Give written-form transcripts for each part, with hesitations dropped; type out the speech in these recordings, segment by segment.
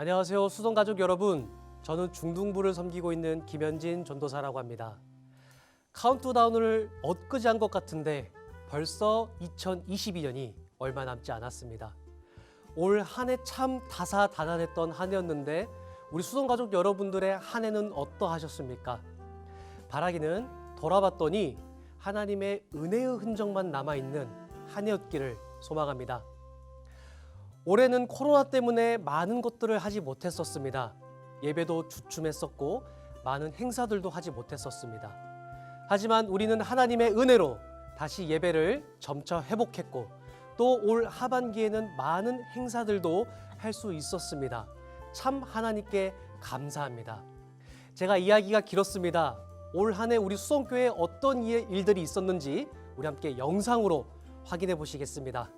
안녕하세요, 수동가족 여러분. 저는 중등부를 섬기고 있는 김현진 전도사라고 합니다. 카운트다운을 엊그제 한 것 같은데 벌써 2022년이 얼마 남지 않았습니다. 올 한 해 참 다사다난했던 한 해였는데 우리 수동가족 여러분들의 한 해는 어떠하셨습니까? 바라기는 돌아봤더니 하나님의 은혜의 흔적만 남아있는 한 해였기를 소망합니다. 올해는 코로나 때문에 많은 것들을 하지 못했었습니다. 예배도 주춤했었고 많은 행사들도 하지 못했었습니다. 하지만 우리는 하나님의 은혜로 다시 예배를 점차 회복했고 또 올 하반기에는 많은 행사들도 할 수 있었습니다. 참 하나님께 감사합니다. 제가 이야기가 길었습니다. 올 한 해 우리 수성교회에 어떤 일들이 있었는지 우리 함께 영상으로 확인해 보시겠습니다.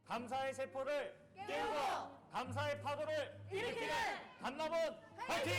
감사의 세포를 깨우고 감사의 파도를 일으키는 감남은 파이팅!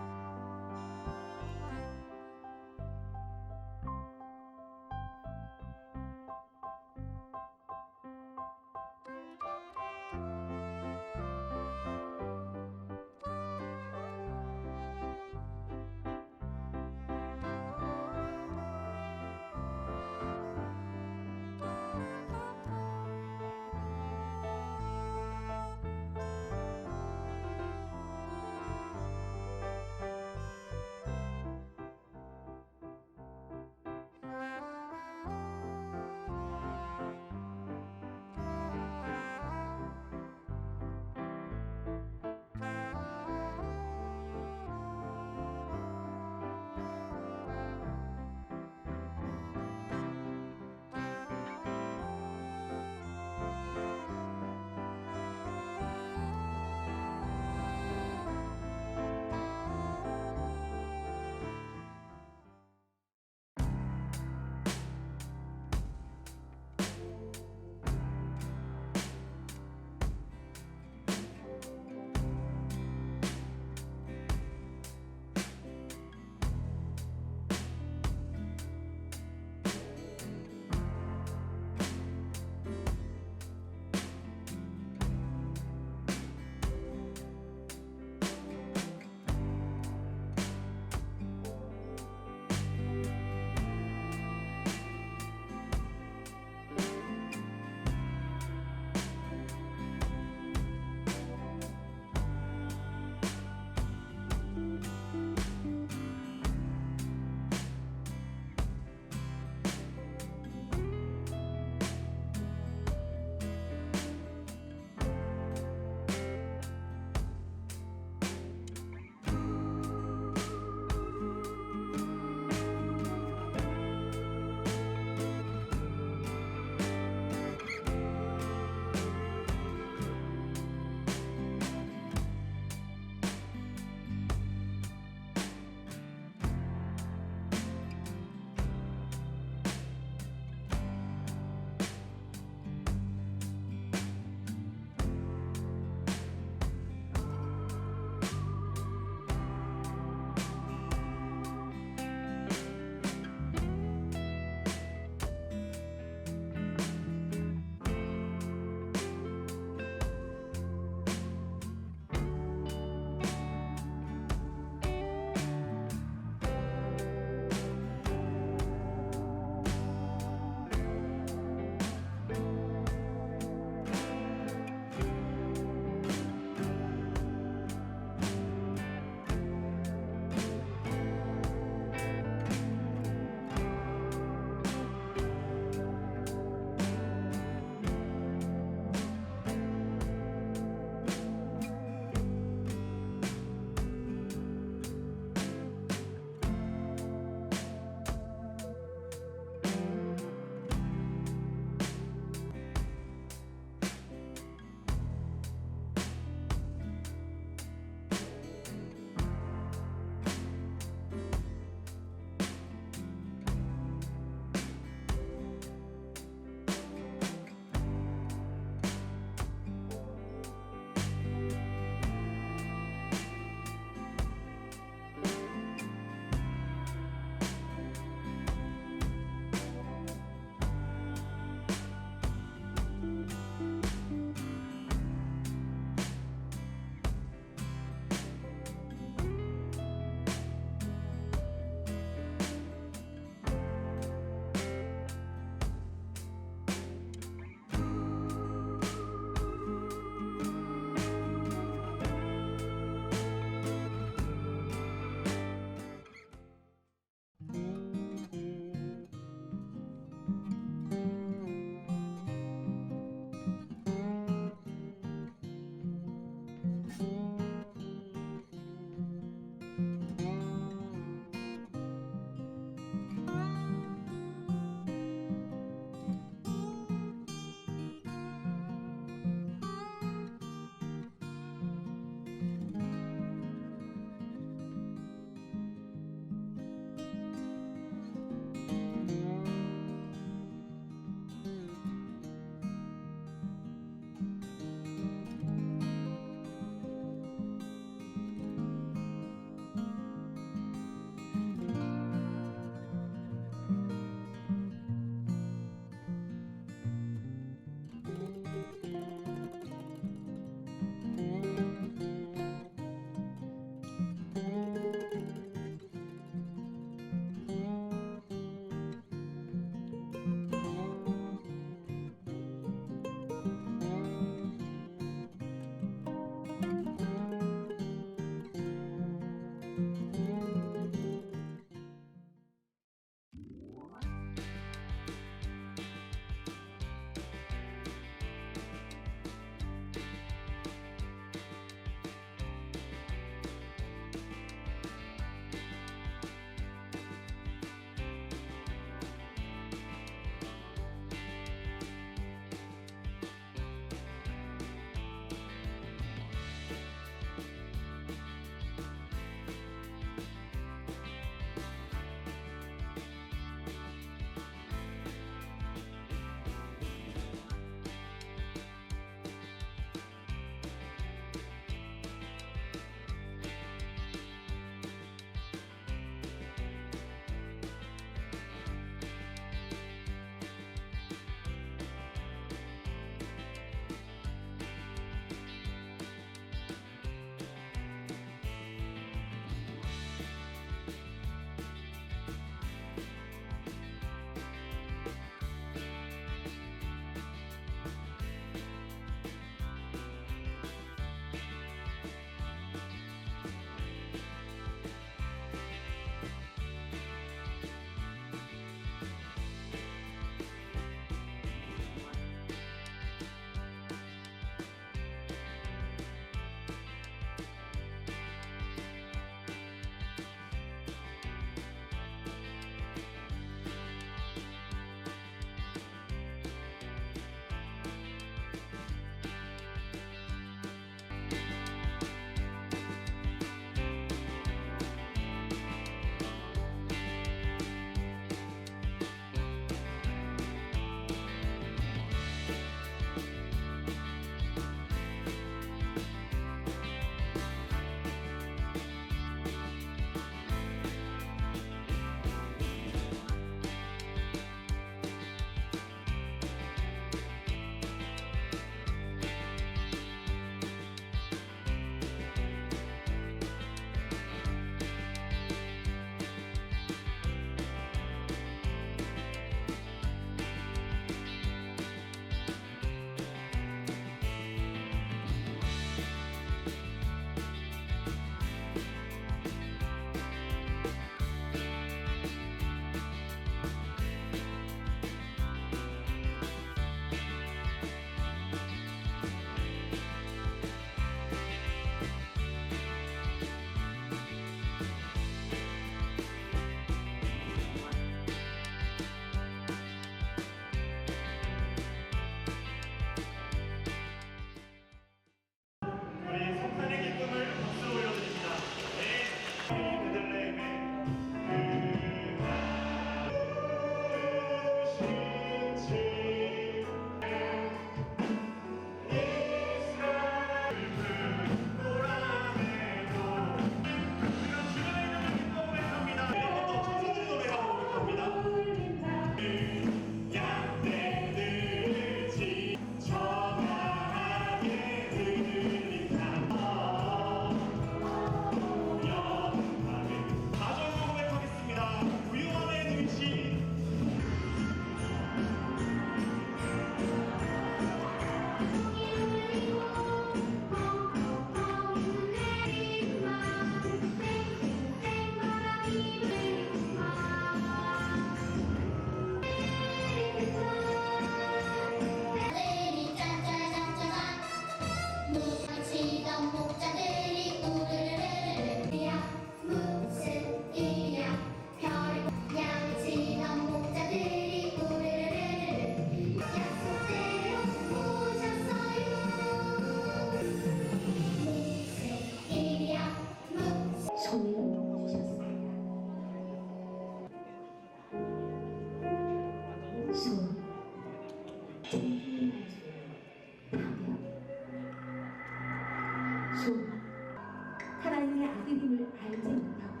하나님의 아들임을 알지 못하고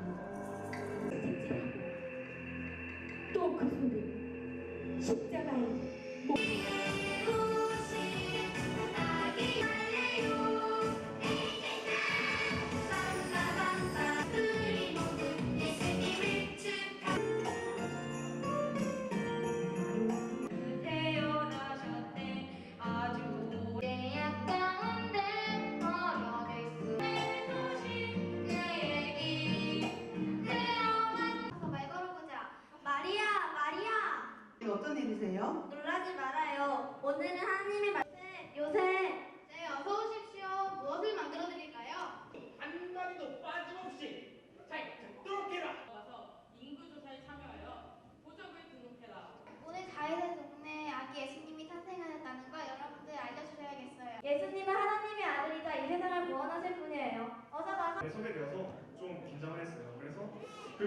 또 그 손을 십자가에 못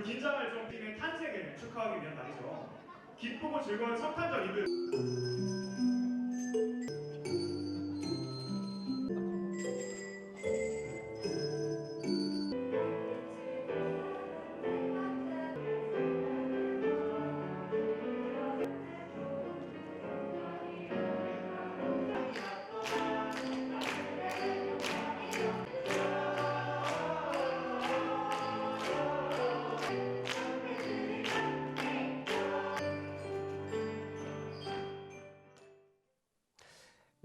그 긴장을 좀 팀의 탄생을 축하하기 위한 날이죠. 기쁘고 즐거운 성탄절 이브.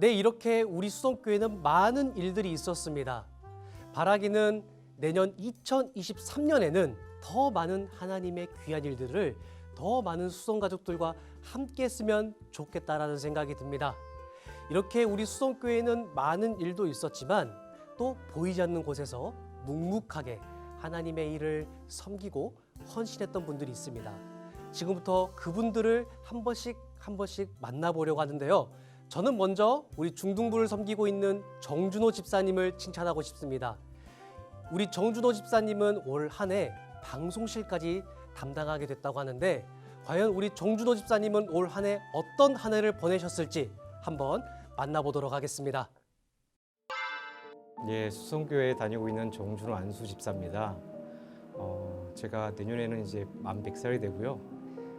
네, 이렇게 우리 수성교회는 많은 일들이 있었습니다. 바라기는 내년 2023년에는 더 많은 하나님의 귀한 일들을 더 많은 수성가족들과 함께 했으면 좋겠다라는 생각이 듭니다. 이렇게 우리 수성교회는 많은 일도 있었지만 또 보이지 않는 곳에서 묵묵하게 하나님의 일을 섬기고 헌신했던 분들이 있습니다. 지금부터 그분들을 한 번씩 만나보려고 하는데요. 저는 먼저 우리 중등부를 섬기고 있는 정준호 집사님을 칭찬하고 싶습니다. 우리 정준호 집사님은 올 한 해 방송실까지 담당하게 됐다고 하는데 과연 우리 정준호 집사님은 올 한 해 어떤 한 해를 보내셨을지 한번 만나보도록 하겠습니다. 예, 수성교회에 다니고 있는 정준호 안수 집사입니다. 제가 내년에는 이제 만 100살이 되고요.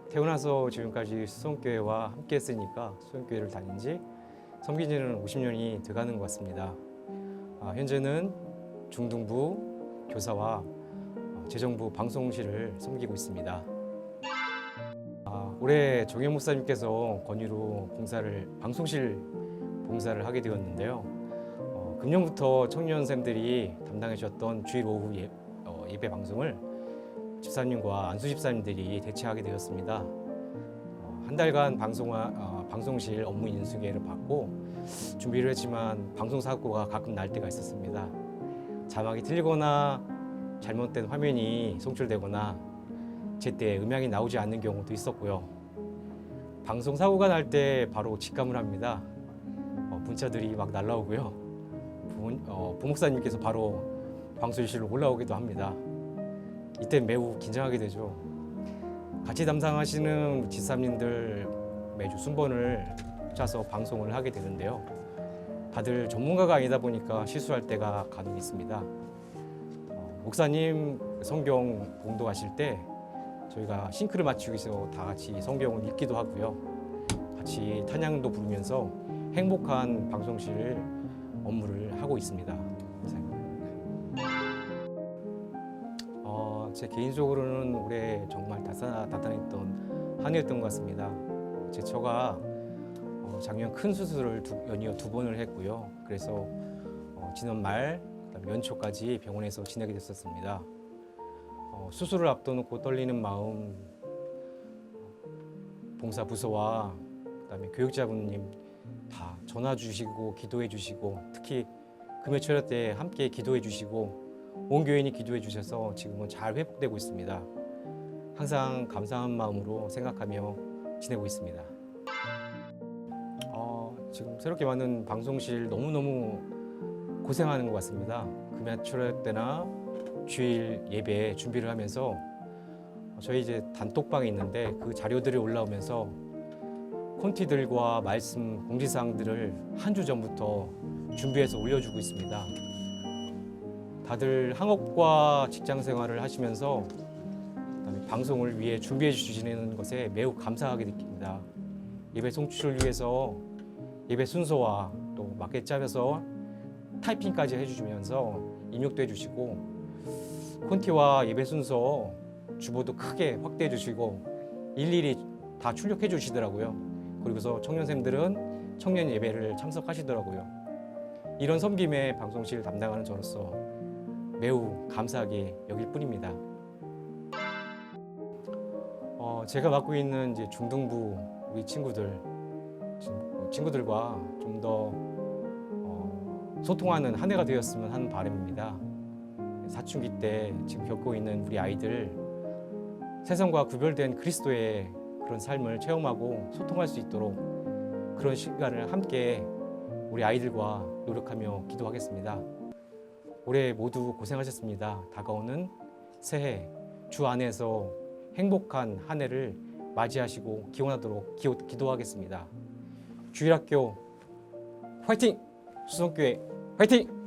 태어나서 지금까지 수성교회와 함께 했으니까 수성교회를 다닌 지 섬긴 지는 50년이 돼가는 것 같습니다. 현재는 중등부 교사와 재정부 방송실을 섬기고 있습니다. 올해 정현 목사님께서 권유로 방송실 봉사를 하게 되었는데요. 금년부터 청년생들이 담당해 주셨던 주일 오후 예배 방송을 집사님과 안수 집사님들이 대체하게 되었습니다. 한 달간 방송실 업무 인수계를 받고 준비를 했지만 방송 사고가 가끔 날 때가 있었습니다. 자막이 틀리거나 잘못된 화면이 송출되거나 제때 음향이 나오지 않는 경우도 있었고요. 방송 사고가 날 때 바로 직감을 합니다. 문자들이 막 날라오고요. 부목사님께서 바로 방송실로 올라오기도 합니다. 이때 매우 긴장하게 되죠. 같이 담당하시는 집사님들 매주 순번을 짜서 방송을 하게 되는데요. 다들 전문가가 아니다 보니까 실수할 때가 간혹 있습니다. 목사님 성경 봉독하실 때 저희가 싱크를 맞추기 위해서 다 같이 성경을 읽기도 하고요. 같이 찬양도 부르면서 행복한 방송실 업무를 하고 있습니다. 제 개인적으로는 올해 정말 단단했던 한 해였던 것 같습니다. 제 처가 작년 큰 수술을 연이어 2번을 했고요. 그래서 지난 말, 그다음 연초까지 병원에서 지내게 됐었습니다. 수술을 앞둬놓고 떨리는 마음, 봉사 부서와 그다음에 교육자분님 다 전화 주시고 기도해 주시고 특히 금요철 때 함께 기도해 주시고 온 교인이 기도해 주셔서 지금은 잘 회복되고 있습니다. 항상 감사한 마음으로 생각하며 지내고 있습니다. 지금 새롭게 만든 방송실 너무너무 고생하는 것 같습니다. 금요철 때나 주일 예배 준비를 하면서 저희 이제 단톡방에 있는데 그 자료들이 올라오면서 콘티들과 말씀 공지사항들을 한 주 전부터 준비해서 올려주고 있습니다. 다들 학업과 직장 생활을 하시면서 그다음에 방송을 위해 준비해 주시는 것에 매우 감사하게 느낍니다. 예배 송출을 위해서 예배 순서와 또 맞게 짜면서 타이핑까지 해주시면서 입력도 해주시고 콘티와 예배 순서 주보도 크게 확대해 주시고 일일이 다 출력해 주시더라고요. 그리고서 청년생들은 청년 예배를 참석하시더라고요. 이런 섬김에 방송실 담당하는 저로서 매우 감사하게 여길 뿐입니다. 제가 맡고 있는 이제 중등부 우리 친구들과 좀 더 소통하는 한 해가 되었으면 하는 바람입니다. 사춘기 때 지금 겪고 있는 우리 아이들 세상과 구별된 그리스도의 그런 삶을 체험하고 소통할 수 있도록 그런 시간을 함께 우리 아이들과 노력하며 기도하겠습니다. 올해 모두 고생하셨습니다. 다가오는 새해 주 안에서 행복한 한 해를 맞이하시고 기원하도록 기도하겠습니다. 주일학교 화이팅! 수성교회 화이팅!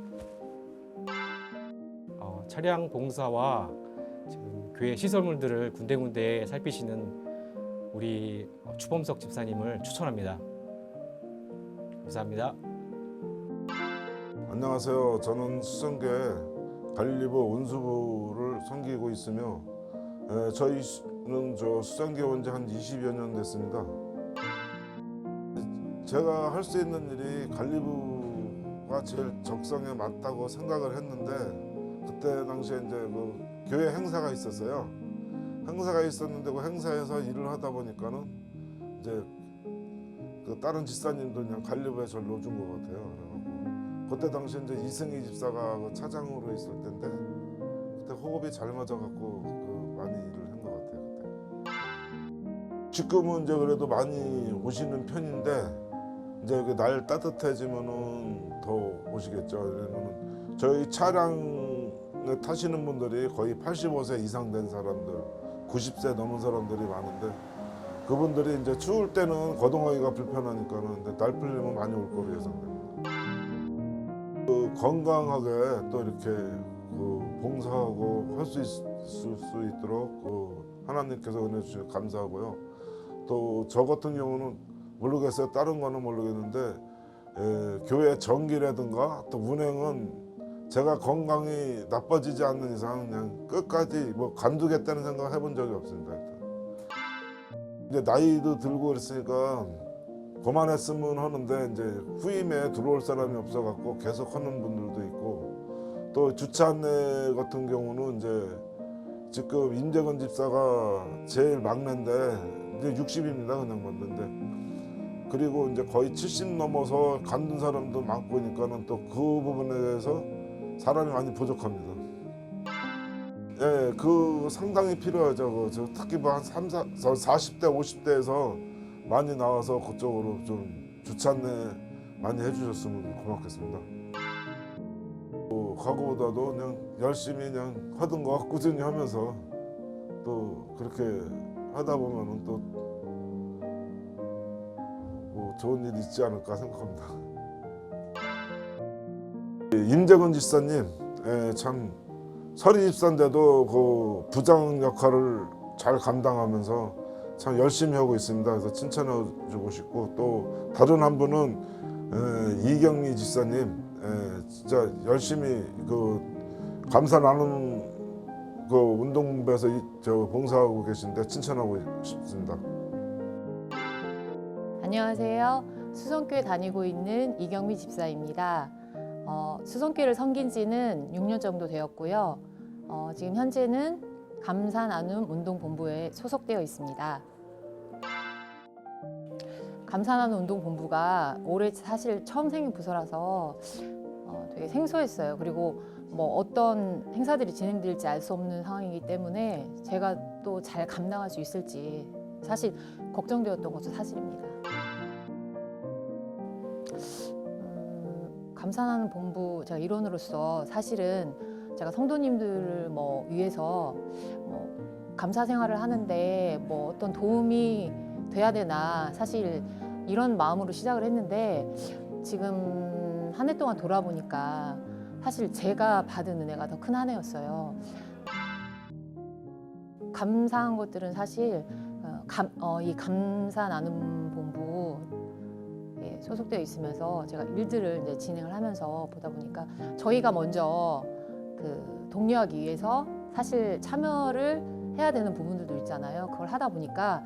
차량 봉사와 지금 교회 시설물들을 군데군데 살피시는 우리 추범석 집사님을 추천합니다. 감사합니다. 안녕하세요. 저는 수성교회 갈릴리보 운수부를 섬기고 있으며 저희는 수성교회 온 지 한 20여 년 됐습니다. 제가 할 수 있는 일이 갈릴리보가 제일 적성에 맞다고 생각을 했는데 그때 당시에 이제 그 교회 행사가 있었어요. 행사가 있었는데 그 행사에서 일을 하다 보니까는 이제 그 다른 집사님도 그냥 갈릴리보에 저를 넣어준 것 같아요. 그래갖고 그때 당시에 이제 이승희 집사가 그 차장으로 있을 때인데 그때 호흡이 잘 맞아갖고 많이 일을 한 것 같아요. 그때. 지금은 이제 그래도 많이 오시는 편인데 이제 여기 날 따뜻해지면은 더 오시겠죠. 왜냐면은 저희 차량에 타시는 분들이 거의 85세 이상 된 사람들, 90세 넘은 사람들이 많은데 그분들이 이제 추울 때는 거동하기가 불편하니까는 날 풀리면 많이 올 거로 예상됩니다. 건강하게 또 이렇게 봉사하고 할 수 있도록 하나님께서 은혜 주셔서 감사하고요. 또 저 같은 경우는 모르겠어요. 다른 거는 모르겠는데 교회 정기라든가 또 운행은 제가 건강이 나빠지지 않는 이상 그냥 끝까지 관두겠다는 생각 해본 적이 없습니다. 이제 나이도 들고 그랬으니까 그만했으면 하는데 이제 후임에 들어올 사람이 없어갖고 계속 하는 분들도 있고 또 주차 안내 같은 경우는 이제 지금 임재건 집사가 제일 막내인데 이제 60입니다. 그냥 맞는데 그리고 이제 거의 70 넘어서 간둔 사람도 많고 그러니까는 또 그 부분에 대해서 사람이 많이 부족합니다. 예, 그 상당히 필요하죠. 특히 한 40대, 50대에서 많이 나와서 그쪽으로 좀 주차 안내 많이 해주셨으면 고맙겠습니다. 과거보다도 그냥 열심히 그냥 하던 거 꾸준히 하면서 또 그렇게 하다 보면은 또 좋은 일이 있지 않을까 생각합니다. 임재건 집사님, 참 서리 집사인데도 그 부장 역할을 잘 감당하면서 참 열심히 하고 있습니다. 그래서 칭찬해주고 싶고 또 다른 한 분은 이경미 집사님, 진짜 열심히 그 감사 나눔 그 운동부에서 봉사하고 계신데 칭찬하고 싶습니다. 안녕하세요. 수성교회 다니고 있는 이경미 집사입니다. 수성교회를 섬긴 지는 6년 정도 되었고요. 지금 현재는 감사 나눔 운동본부에 소속되어 있습니다. 감사 나눔 운동본부가 올해 사실 처음 생긴 부서라서 되게 생소했어요. 그리고 어떤 행사들이 진행될지 알 수 없는 상황이기 때문에 제가 또 잘 감당할 수 있을지 사실 걱정되었던 것도 사실입니다. 감사하는 본부 제가 일원으로서 사실은 제가 성도님들을 위해서 감사 생활을 하는데 어떤 도움이 돼야 되나 사실 이런 마음으로 시작을 했는데 지금 한 해 동안 돌아보니까 사실 제가 받은 은혜가 더 큰 한 해였어요. 감사한 것들은 사실 이 감사 나눔 본부에 소속되어 있으면서 제가 일들을 이제 진행을 하면서 보다 보니까 저희가 먼저 독려하기 위해서 사실 참여를 해야 되는 부분들도 있잖아요. 그걸 하다 보니까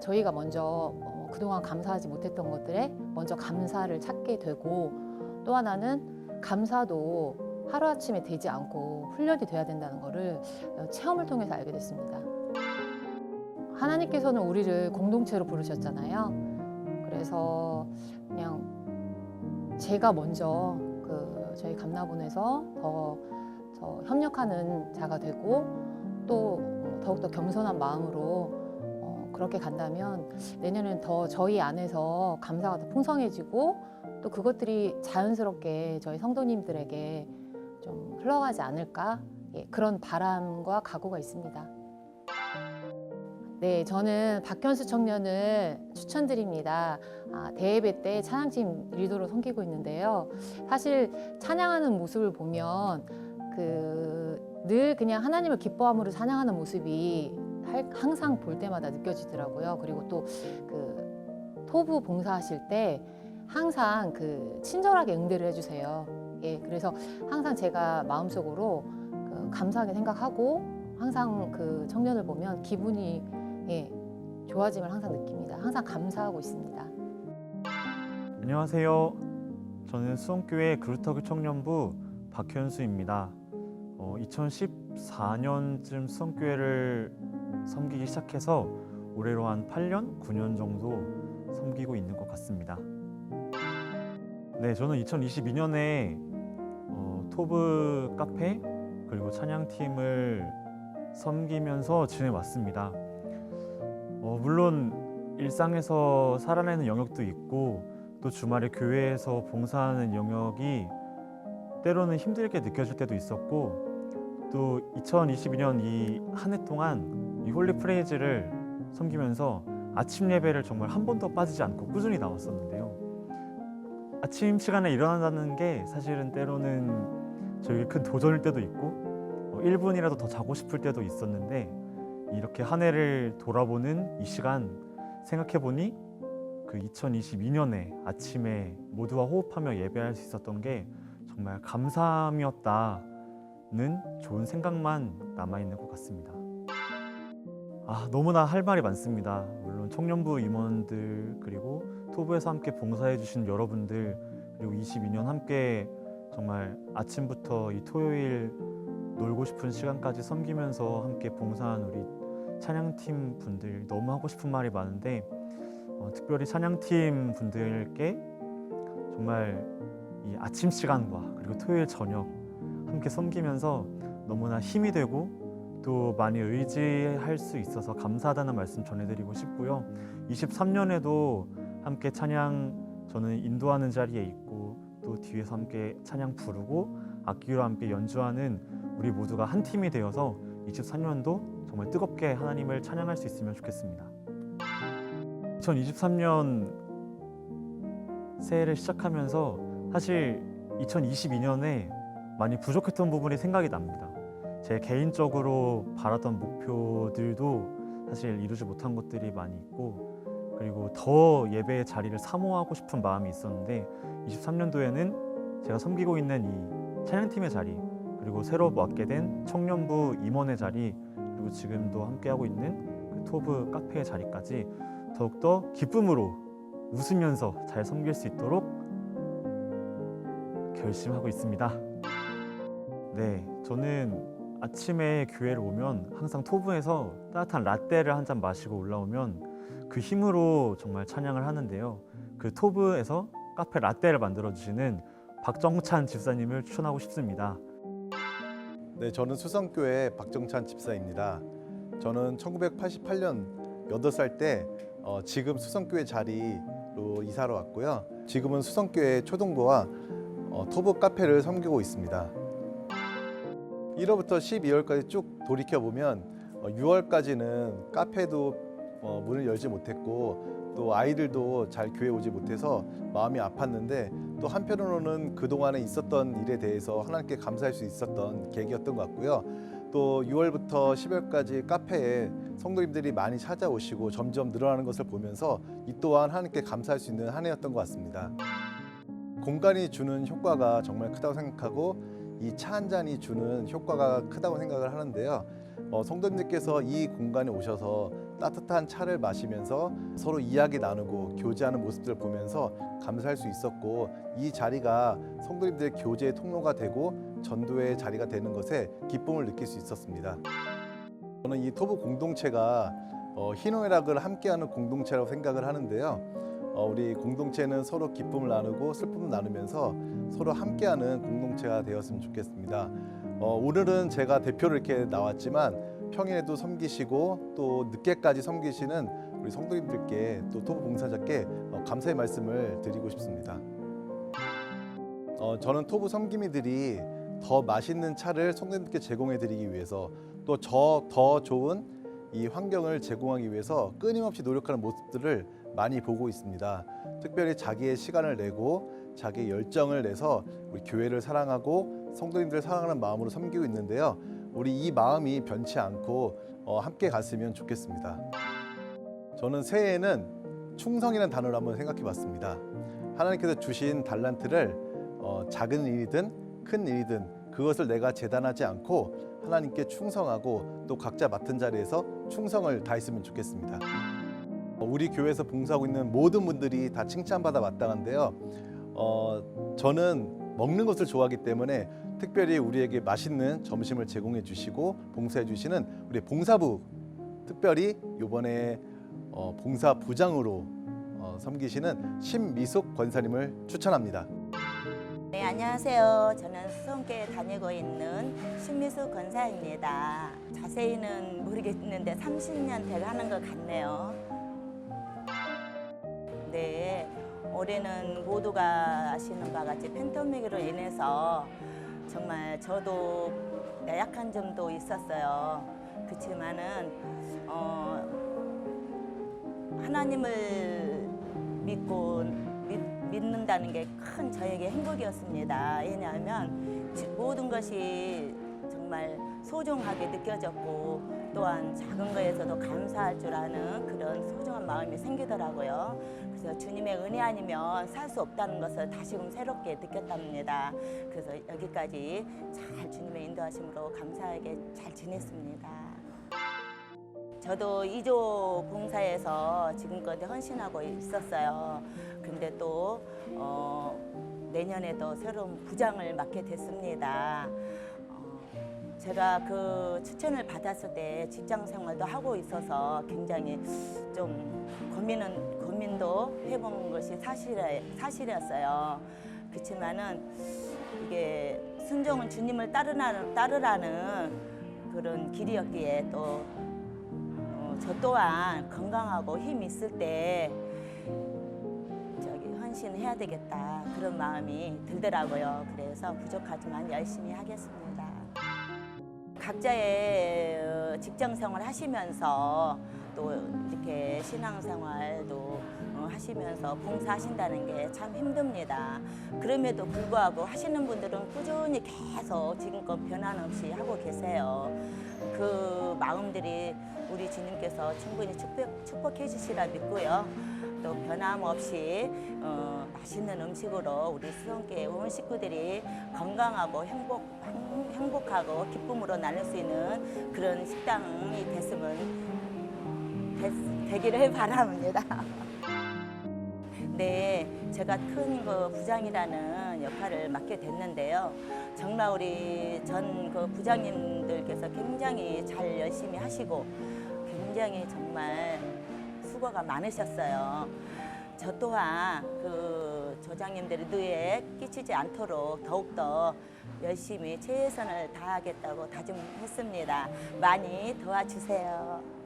저희가 먼저 그동안 감사하지 못했던 것들에 먼저 감사를 찾게 되고 또 하나는 감사도 하루아침에 되지 않고 훈련이 돼야 된다는 거를 체험을 통해서 알게 됐습니다. 하나님께서는 우리를 공동체로 부르셨잖아요. 그래서 그냥 제가 먼저 저희 감나본에서 더 협력하는 자가 되고 또 더욱더 겸손한 마음으로 그렇게 간다면 내년에는 더 저희 안에서 감사가 더 풍성해지고 또 그것들이 자연스럽게 저희 성도님들에게 좀 흘러가지 않을까 그런 바람과 각오가 있습니다. 네, 저는 박현수 청년을 추천드립니다. 대예배 때 찬양팀 리더로 섬기고 있는데요. 사실 찬양하는 모습을 보면 늘 그냥 하나님을 기뻐함으로 찬양하는 모습이 항상 볼 때마다 느껴지더라고요. 그리고 또 토부 봉사하실 때 항상 친절하게 응대를 해주세요. 예, 그래서 항상 제가 마음속으로 감사하게 생각하고 항상 청년을 보면 기분이 좋아짐을 항상 느낍니다. 항상 감사하고 있습니다. 안녕하세요. 저는 수원교회 그루터기 청년부 박현수입니다. 2014년쯤 수원교회를 섬기기 시작해서 올해로 한 8년, 9년 정도 섬기고 있는 것 같습니다. 네, 저는 2022년에 토브 카페 그리고 찬양팀을 섬기면서 지내왔습니다. 물론 일상에서 살아내는 영역도 있고 또 주말에 교회에서 봉사하는 영역이 때로는 힘들게 느껴질 때도 있었고 또 2022년 이 한 해 동안 이 홀리 프레이즈를 섬기면서 아침 예배를 정말 한 번도 빠지지 않고 꾸준히 나왔었는데요. 아침 시간에 일어난다는 게 사실은 때로는 저에게 큰 도전일 때도 있고 1분이라도 더 자고 싶을 때도 있었는데 이렇게 한 해를 돌아보는 이 시간 생각해보니 2022년에 아침에 모두와 호흡하며 예배할 수 있었던 게 정말 감사함이었다는 좋은 생각만 남아있는 것 같습니다. 너무나 할 말이 많습니다. 물론 청년부 임원들 그리고 토부에서 함께 봉사해 주신 여러분들 그리고 22년 함께 정말 아침부터 이 토요일 놀고 싶은 시간까지 섬기면서 함께 봉사한 우리 찬양팀 분들 너무 하고 싶은 말이 많은데 특별히 찬양팀 분들께 정말 이 아침 시간과 그리고 토요일 저녁 함께 섬기면서 너무나 힘이 되고 또 많이 의지할 수 있어서 감사하다는 말씀 전해드리고 싶고요. 23년에도 함께 찬양 저는 인도하는 자리에 있고 또 뒤에서 함께 찬양 부르고 악기로 함께 연주하는 우리 모두가 한 팀이 되어서 24년도 정말 뜨겁게 하나님을 찬양할 수 있으면 좋겠습니다. 2023년 새해를 시작하면서 사실 2022년에 많이 부족했던 부분이 생각이 납니다. 제 개인적으로 바랐던 목표들도 사실 이루지 못한 것들이 많이 있고 그리고 더 예배의 자리를 사모하고 싶은 마음이 있었는데 23년도에는 제가 섬기고 있는 이 찬양팀의 자리 그리고 새로 맡게 된 청년부 임원의 자리 그리고 지금도 함께하고 있는 토브 카페의 자리까지 더욱더 기쁨으로 웃으면서 잘 섬길 수 있도록 결심하고 있습니다. 네, 저는 아침에 교회를 오면 항상 토부에서 따뜻한 라떼를 한 잔 마시고 올라오면 그 힘으로 정말 찬양을 하는데요. 그 토부에서 카페 라떼를 만들어 주시는 박정찬 집사님을 추천하고 싶습니다. 네, 저는 수성교회 박정찬 집사입니다. 저는 1988년 8살 때 지금 수성교회 자리로 이사를 왔고요. 지금은 수성교회 초등부와 토부 카페를 섬기고 있습니다. 1월부터 12월까지 쭉 돌이켜보면 6월까지는 카페도 문을 열지 못했고 또 아이들도 잘 교회 오지 못해서 마음이 아팠는데 또 한편으로는 그동안에 있었던 일에 대해서 하나님께 감사할 수 있었던 계기였던 것 같고요. 또 6월부터 10월까지 카페에 성도님들이 많이 찾아오시고 점점 늘어나는 것을 보면서 이 또한 하나님께 감사할 수 있는 한 해였던 것 같습니다. 공간이 주는 효과가 정말 크다고 생각하고 이 차 한 잔이 주는 효과가 크다고 생각을 하는데요. 성도님들께서 이 공간에 오셔서 따뜻한 차를 마시면서 서로 이야기 나누고 교제하는 모습들을 보면서 감사할 수 있었고 이 자리가 성도님들의 교제의 통로가 되고 전도의 자리가 되는 것에 기쁨을 느낄 수 있었습니다. 저는 이 토부 공동체가 희노애락을 함께하는 공동체라고 생각을 하는데요. 우리 공동체는 서로 기쁨을 나누고 슬픔을 나누면서 서로 함께하는 공동체가 되었으면 좋겠습니다. 오늘은 제가 대표로 이렇게 나왔지만 평일에도 섬기시고 또 늦게까지 섬기시는 우리 성도님들께 또 토부 봉사자께 감사의 말씀을 드리고 싶습니다. 저는 토부 섬김이들이 더 맛있는 차를 성도님들께 제공해 드리기 위해서 또 더 좋은 이 환경을 제공하기 위해서 끊임없이 노력하는 모습들을 많이 보고 있습니다. 특별히 자기의 시간을 내고 자기의 열정을 내서 우리 교회를 사랑하고 성도님들을 사랑하는 마음으로 섬기고 있는데요. 우리 이 마음이 변치 않고 함께 갔으면 좋겠습니다. 저는 새해에는 충성이라는 단어를 한번 생각해 봤습니다. 하나님께서 주신 달란트를 작은 일이든 큰 일이든 그것을 내가 재단하지 않고 하나님께 충성하고 또 각자 맡은 자리에서 충성을 다했으면 좋겠습니다. 우리 교회에서 봉사하고 있는 모든 분들이 다 칭찬받아 마땅한데요. 저는 먹는 것을 좋아하기 때문에 특별히 우리에게 맛있는 점심을 제공해 주시고 봉사해 주시는 우리 봉사부, 특별히 이번에 봉사부장으로 섬기시는 신미숙 권사님을 추천합니다. 네, 안녕하세요. 저는 수성교에 다니고 있는 신미숙 권사입니다. 자세히는 모르겠는데 30년 돼가는 것 같네요. 네, 올해는 모두가 아시는 바와 같이 팬데믹으로 인해서 정말 저도 약한 점도 있었어요. 그렇지만은 하나님을 믿는다는 게 큰 저에게 행복이었습니다. 왜냐하면 모든 것이 정말 소중하게 느껴졌고 또한 작은 거에서도 감사할 줄 아는 그런 소중한 마음이 생기더라고요. 그래서 주님의 은혜 아니면 살 수 없다는 것을 다시금 새롭게 느꼈답니다. 그래서 여기까지 잘 주님의 인도하심으로 감사하게 잘 지냈습니다. 저도 2조 봉사에서 지금까지 헌신하고 있었어요. 근데 또 내년에도 새로운 부장을 맡게 됐습니다. 제가 그 추천을 받았을 때 직장 생활도 하고 있어서 굉장히 좀 고민도 해본 것이 사실이었어요. 그렇지만은 이게 순종은 주님을 따르라는 그런 길이었기에 또 저 또한 건강하고 힘 있을 때 헌신해야 되겠다 그런 마음이 들더라고요. 그래서 부족하지만 열심히 하겠습니다. 각자의 직장 생활 하시면서 또 이렇게 신앙 생활도 하시면서 봉사하신다는 게 참 힘듭니다. 그럼에도 불구하고 하시는 분들은 꾸준히 계속 지금껏 변함없이 하고 계세요. 그 마음들이 우리 주님께서 충분히 축복해 주시라 믿고요. 또 변함없이 맛있는 음식으로 우리 수성교회 온 식구들이 건강하고 행복하고 기쁨으로 나눌 수 있는 그런 식당이 되기를 바랍니다. 네, 제가 큰 부장이라는 역할을 맡게 됐는데요. 정말 우리 전 부장님들께서 굉장히 잘 열심히 하시고 굉장히 정말 수고가 많으셨어요. 저 또한 조장님들의 누에 끼치지 않도록 더욱더 열심히 최선을 다하겠다고 다짐했습니다. 많이 도와주세요.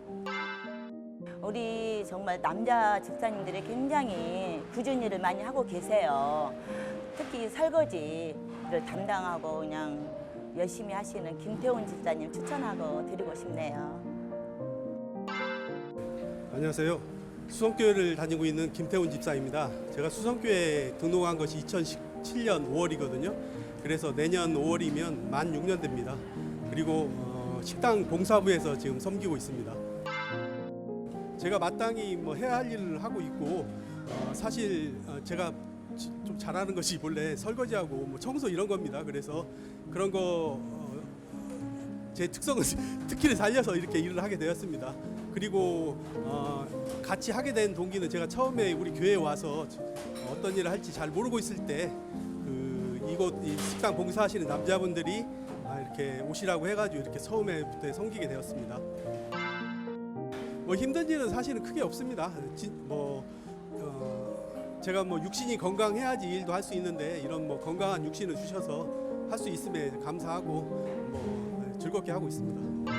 우리 정말 남자 집사님들이 굉장히 꾸준히 일을 많이 하고 계세요. 특히 설거지를 담당하고 그냥 열심히 하시는 김태훈 집사님 추천하고 드리고 싶네요. 안녕하세요. 수성교회를 다니고 있는 김태훈 집사입니다. 제가 수성교회에 등록한 것이 2017년 5월이거든요. 그래서 내년 5월이면 만 6년 됩니다. 그리고 식당 봉사부에서 지금 섬기고 있습니다. 제가 마땅히 해야 할 일을 하고 있고 사실 제가 좀 잘하는 것이 본래 설거지하고 청소 이런 겁니다. 그래서 그런 거 제 특성을 특기를 살려서 이렇게 일을 하게 되었습니다. 그리고 같이 하게 된 동기는 제가 처음에 우리 교회에 와서 어떤 일을 할지 잘 모르고 있을 때 이 식당 봉사하시는 남자분들이 이렇게 오시라고 해가지고 이렇게 처음에부터 섬기게 되었습니다. 힘든 일은 사실은 크게 없습니다. 제가 육신이 건강해야지 일도 할 수 있는데 이런 건강한 육신을 주셔서 할 수 있음에 감사하고 즐겁게 하고 있습니다.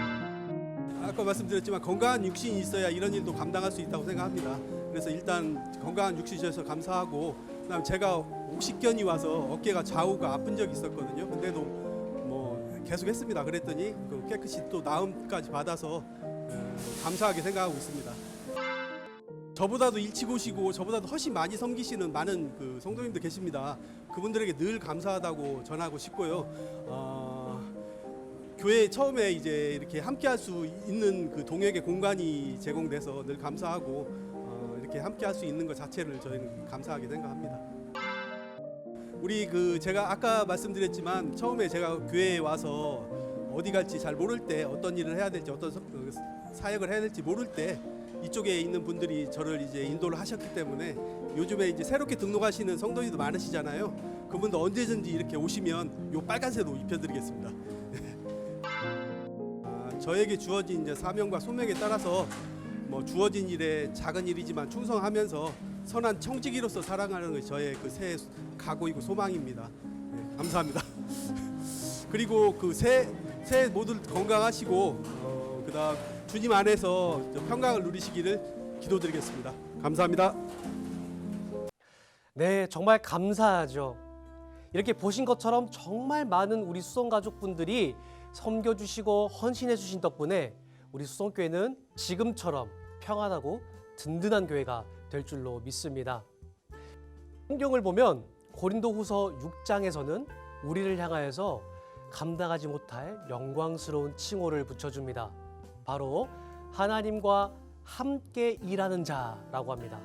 아까 말씀드렸지만 건강한 육신이 있어야 이런 일도 감당할 수 있다고 생각합니다. 그래서 일단 건강한 육신 주셔서 감사하고 그다음 제가 옥식견이 와서 어깨가 좌우가 아픈 적이 있었거든요. 근데도 계속 했습니다. 그랬더니 깨끗이 또 나음까지 받아서 감사하게 생각하고 있습니다. 저보다도 일치고시고 저보다도 훨씬 많이 섬기시는 많은 그 성도님들 계십니다. 그분들에게 늘 감사하다고 전하고 싶고요. 교회 처음에 이제 이렇게 함께할 수 있는 그 동역의 공간이 제공돼서 늘 감사하고 이렇게 함께할 수 있는 것 자체를 저희는 감사하게 생각합니다. 우리 그 제가 아까 말씀드렸지만 처음에 제가 교회에 와서 어디 갈지 잘 모를 때 어떤 일을 해야 될지 어떤 사역을 해야 될지 모를 때 이쪽에 있는 분들이 저를 이제 인도를 하셨기 때문에 요즘에 이제 새롭게 등록하시는 성도님도 많으시잖아요. 그분도 언제든지 이렇게 오시면 요 빨간색 옷 입혀드리겠습니다. 저에게 주어진 이제 사명과 소명에 따라서 뭐 주어진 일에 작은 일이지만 충성하면서 선한 청지기로서 살아가는 것이 저의 그 새해 각오이고 소망입니다. 네, 감사합니다. 그리고 그 새해 모두 건강하시고 그다음 주님 안에서 평강을 누리시기를 기도드리겠습니다. 감사합니다. 네, 정말 감사하죠. 이렇게 보신 것처럼 정말 많은 우리 수성 가족분들이 섬겨주시고 헌신해주신 덕분에 우리 수성교회는 지금처럼 평안하고 든든한 교회가 될 줄로 믿습니다. 성경을 보면 고린도후서 6장에서는 우리를 향하여서 감당하지 못할 영광스러운 칭호를 붙여줍니다. 바로 하나님과 함께 일하는 자라고 합니다.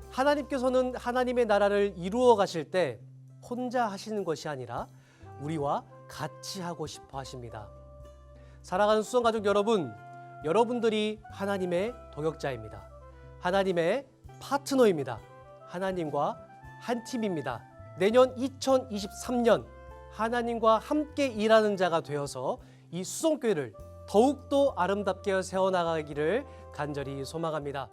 하나님께서는 하나님의 나라를 이루어 가실 때 혼자 하시는 것이 아니라 우리와 같이 하고 싶어 하십니다. 사랑하는 수성가족 여러분, 여러분들이 하나님의 동역자입니다. 하나님의 파트너입니다. 하나님과 한 팀입니다. 내년 2023년 하나님과 함께 일하는 자가 되어서 이 수성교회를 더욱더 아름답게 세워나가기를 간절히 소망합니다.